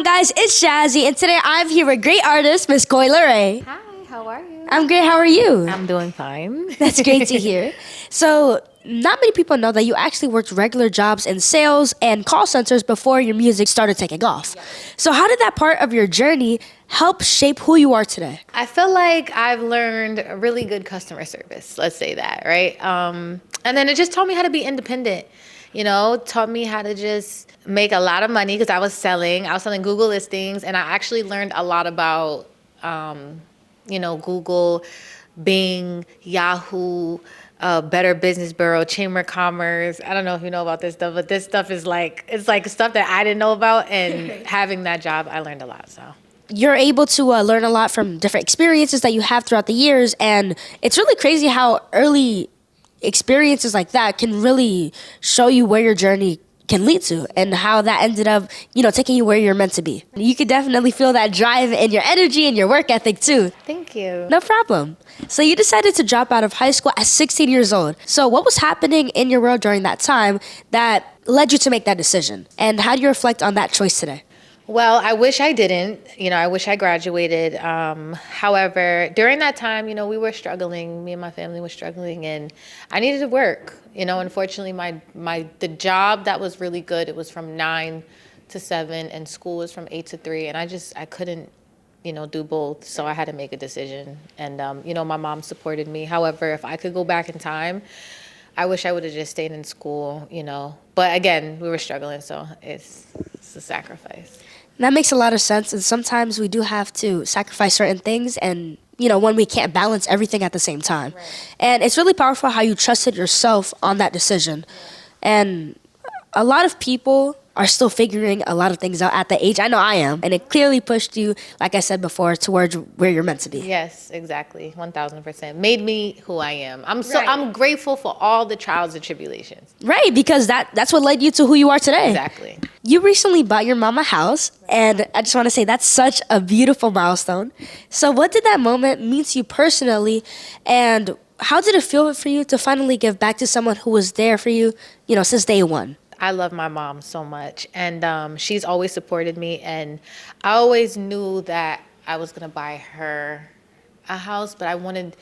on, guys? It's Jazzy, and today I'm here with great artist, Miss Coi Leray. Hi, how are you? I'm great. How are you? I'm doing fine. That's great to hear. So, not many people know that you actually worked regular jobs in sales and call centers before your music started taking off. So, how did that part of your journey help shape who you are today? I feel like I've learned really good customer service. Let's say that, right? And then it just taught me how to be independent. You know, taught me how to just make a lot of money because I was selling Google listings, and I actually learned a lot about, Google, Bing, Yahoo, Better Business Bureau, Chamber of Commerce. I don't know if you know about this stuff, but this stuff is it's like stuff that I didn't know about, and having that job, I learned a lot, so. You're able to learn a lot from different experiences that you have throughout the years, and it's really crazy how early experiences like that can really show you where your journey can lead to and how that ended up, taking you where you're meant to be. You could definitely feel that drive in your energy and your work ethic too. Thank you. No problem. So you decided to drop out of high school at 16 years old. So what was happening in your world during that time that led you to make that decision? And how do you reflect on that choice today? Well, I wish I didn't. I wish I graduated. However, during that time, we were struggling. Me and my family were struggling, and I needed to work. Unfortunately, the job that was really good, it was from 9 to 7, and school was from 8 to 3, and I couldn't, do both. So I had to make a decision, and my mom supported me. However, if I could go back in time, I wish I would have just stayed in school. But again, we were struggling, so it's a sacrifice. That makes a lot of sense, and sometimes we do have to sacrifice certain things and, when we can't balance everything at the same time. Right. And it's really powerful how you trusted yourself on that decision. And a lot of people are still figuring a lot of things out at the age I know I am, and it clearly pushed you, like I said before, towards where you're meant to be. Yes, exactly, 1,000%. Made me who I am. Right. I'm grateful for all the trials and tribulations. Right, because that's what led you to who you are today. Exactly. You recently bought your mom a house, and I just want to say that's such a beautiful milestone. So what did that moment mean to you personally, and how did it feel for you to finally give back to someone who was there for you, since day one? I love my mom so much, and she's always supported me, and I always knew that I was gonna buy her a house, but I wanted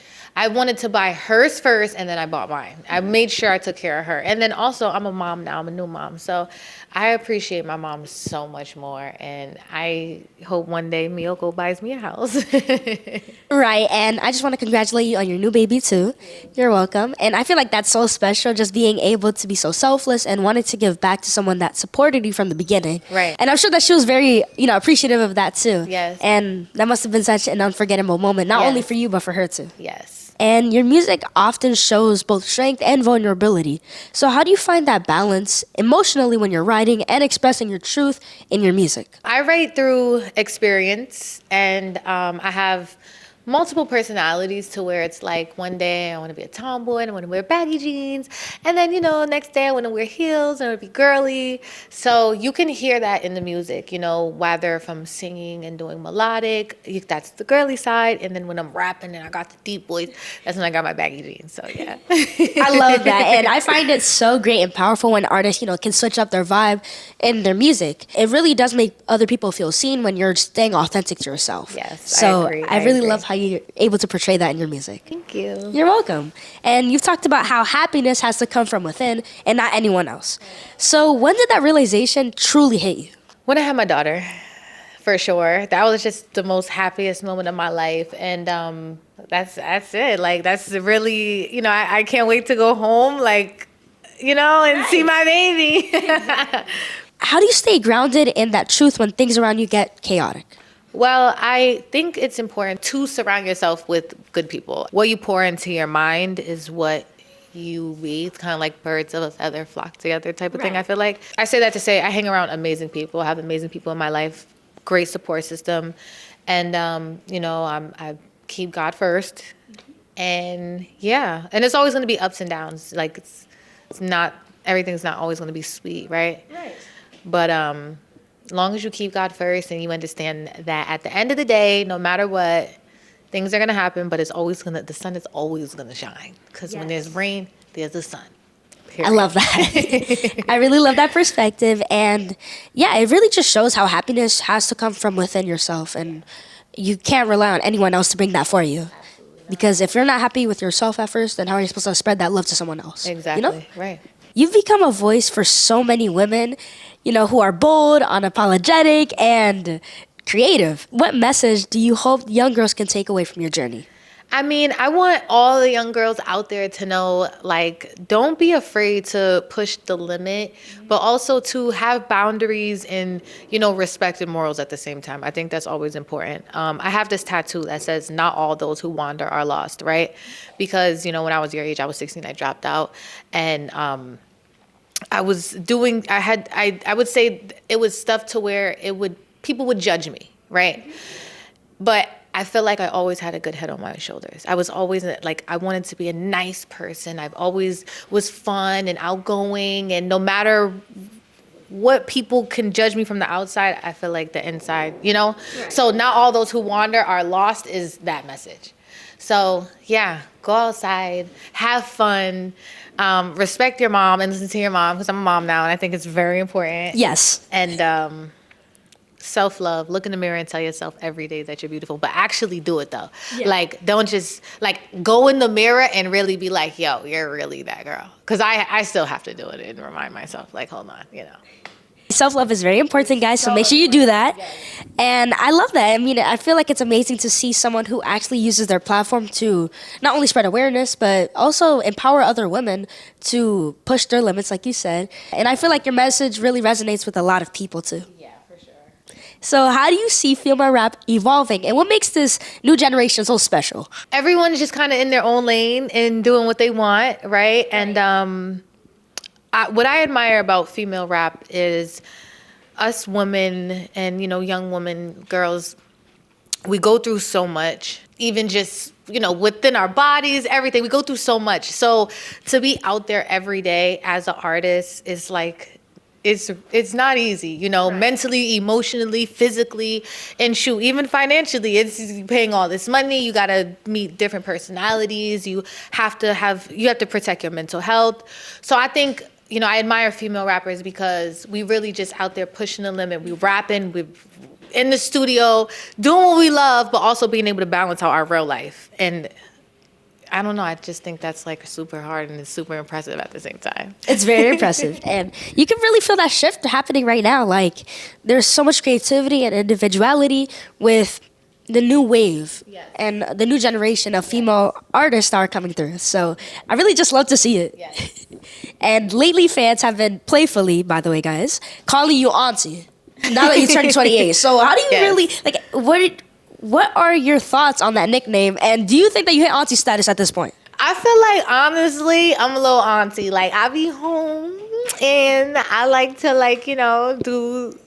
to buy hers first, and then I bought mine. I made sure I took care of her, and then also I'm a mom now. I'm a new mom, so I appreciate my mom so much more, and I hope one day Miyoko buys me a house. Right, and I just want to congratulate you on your new baby too. You're welcome. And I feel like that's so special, just being able to be so selfless and wanting to give back to someone that supported you from the beginning. Right. And I'm sure that she was very, appreciative of that too. Yes. And that must have been such an unforgettable moment, not Yes. only for you, but for her too. Yes. And your music often shows both strength and vulnerability. So how do you find that balance emotionally when you're writing and expressing your truth in your music? I write through experience, and I have multiple personalities to where it's like one day I want to be a tomboy and I want to wear baggy jeans, and then next day I want to wear heels and I want to be girly. So you can hear that in the music, whether if I'm singing and doing melodic, that's the girly side, and then when I'm rapping and I got the deep voice, that's when I got my baggy jeans. So yeah. I love that, and I find it so great and powerful when artists, can switch up their vibe in their music. It really does make other people feel seen when you're staying authentic to yourself. Yes, so I agree. I really love how you're able to portray that in your music. Thank you. You're welcome. And you've talked about how happiness has to come from within and not anyone else. So when did that realization truly hit you? When I had my daughter, for sure. That was just the most happiest moment of my life. And that's it. Like, that's really, I can't wait to go home, and see my baby. How do you stay grounded in that truth when things around you get chaotic? Well, I think it's important to surround yourself with good people. What you pour into your mind is what you read. It's kind of like birds of a feather flock together type of thing, I feel like. I say that to say I hang around amazing people. I have amazing people in my life, great support system. And, I keep God first. And, yeah. And it's always going to be ups and downs. Like, it's not, everything's not always going to be sweet, right? Right. But as long as you keep God first and you understand that at the end of the day, no matter what, things are going to happen, but the sun is always going to shine. Because when there's rain, there's the sun. I love that. I really love that perspective. And yeah, it really just shows how happiness has to come from within yourself. And you can't rely on anyone else to bring that for you. Because if you're not happy with yourself at first, then how are you supposed to spread that love to someone else? Exactly. You know? Right. You've become a voice for so many women, you know, who are bold, unapologetic, and creative. What message do you hope young girls can take away from your journey? I mean, I want all the young girls out there to know, like, don't be afraid to push the limit, but also to have boundaries and, you know, respect and morals at the same time. I think that's always important. I have this tattoo that says, not all those who wander are lost, right? Because, you know, when I was your age, I was 16, I dropped out. And I would say it was stuff to where people would judge me, right? But I feel like I always had a good head on my shoulders. I was always like, I wanted to be a nice person. I've always was fun and outgoing, and no matter what people can judge me from the outside, I feel like the inside, you know? Right. So not all those who wander are lost is that message. So yeah, go outside, have fun, respect your mom and listen to your mom, because I'm a mom now and I think it's very important. Yes. And self-love, look in the mirror and tell yourself every day that you're beautiful, but actually do it though. Yeah. Like, don't just like go in the mirror and really be like, yo, you're really that girl. Because I still have to do it and remind myself, like, hold on, you know. Self-love is very important, guys, so make sure you do that. And I love that. I mean, I feel like it's amazing to see someone who actually uses their platform to not only spread awareness, but also empower other women to push their limits, like you said. And I feel like your message really resonates with a lot of people, too. So how do you see female rap evolving, and what makes this new generation so special? Everyone's just kind of in their own lane and doing what they want, right? And what I admire about female rap is us women and, you know, young women, girls, we go through so much, even just, you know, within our bodies, everything. We go through so much. So to be out there every day as an artist is like, it's not easy, you know, right. Mentally, emotionally, physically, and shoot, even financially, it's paying all this money. You got to meet different personalities. You have to protect your mental health. So I think, you know, I admire female rappers because we really just out there pushing the limit. We rapping, we in the studio, doing what we love, but also being able to balance out our real life. And I don't know. I just think that's like super hard and it's super impressive at the same time. It's very impressive. And you can really feel that shift happening right now. Like, there's so much creativity and individuality with the new wave. Yes. And the new generation of female artists that are coming through. So I really just love to see it. Yes. And lately fans have been playfully, by the way, guys, calling you Auntie now that you turned 28. So how do you really, like, what are your thoughts on that nickname? And do you think that you hit Auntie status at this point? I feel like, honestly, I'm a little auntie. Like, I be home and I like to, like, you know, do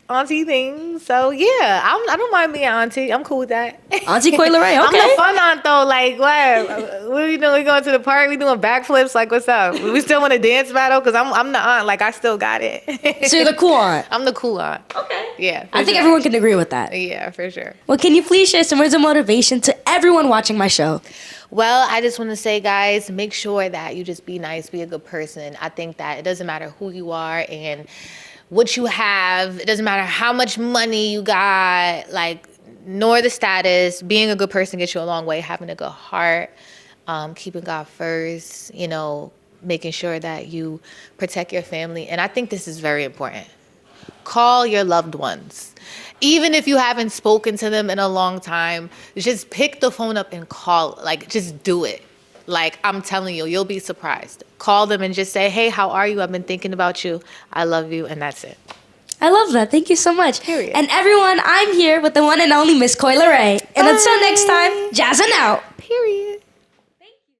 auntie things. So, yeah, I don't mind being auntie. I'm cool with that. Auntie Coi Leray, okay. I'm the fun aunt, though. Like, what are we doing? We going to the park? We doing backflips? Like, what's up? We still want to dance battle? Because I'm the aunt. Like, I still got it. So you're the cool aunt? I'm the cool aunt. Okay. Yeah. I think everyone can agree with that. Yeah, for sure. Well, can you please share some words of motivation to everyone watching my show? Well, I just want to say, guys, make sure that you just be nice, be a good person. I think that it doesn't matter who you are and what you have. It doesn't matter how much money you got, like, nor the status. Being a good person gets you a long way. Having a good heart, keeping God first, you know, making sure that you protect your family. And I think this is very important. Call your loved ones. Even if you haven't spoken to them in a long time, just pick the phone up and call. Like, just do it. Like, I'm telling you, you'll be surprised. Call them and just say, hey, how are you? I've been thinking about you. I love you. And that's it. I love that. Thank you so much. Period. And everyone, I'm here with the one and only Miss Coi Leray. And until next time, jazzing out. Period.